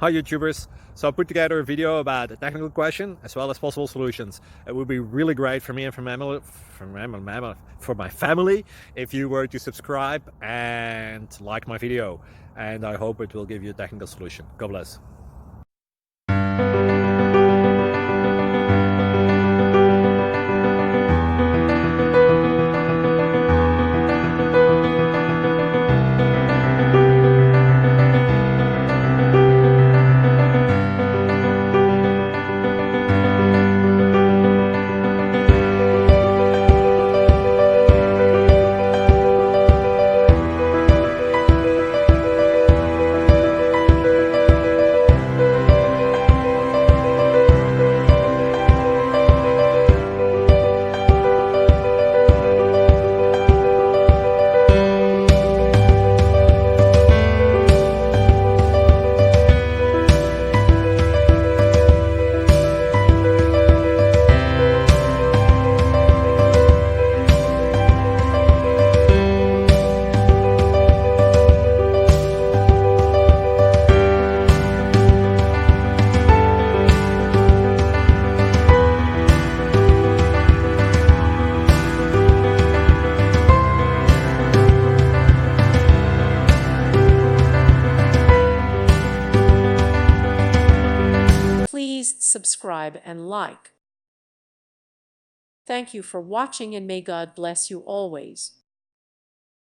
Hi YouTubers! So I put together a video about a technical question as well as possible solutions. It would be really great for me and for my family if you were to subscribe and like my video, and I hope it will give you a technical solution. God bless. Please subscribe and like. Thank you for watching, and may God bless you always.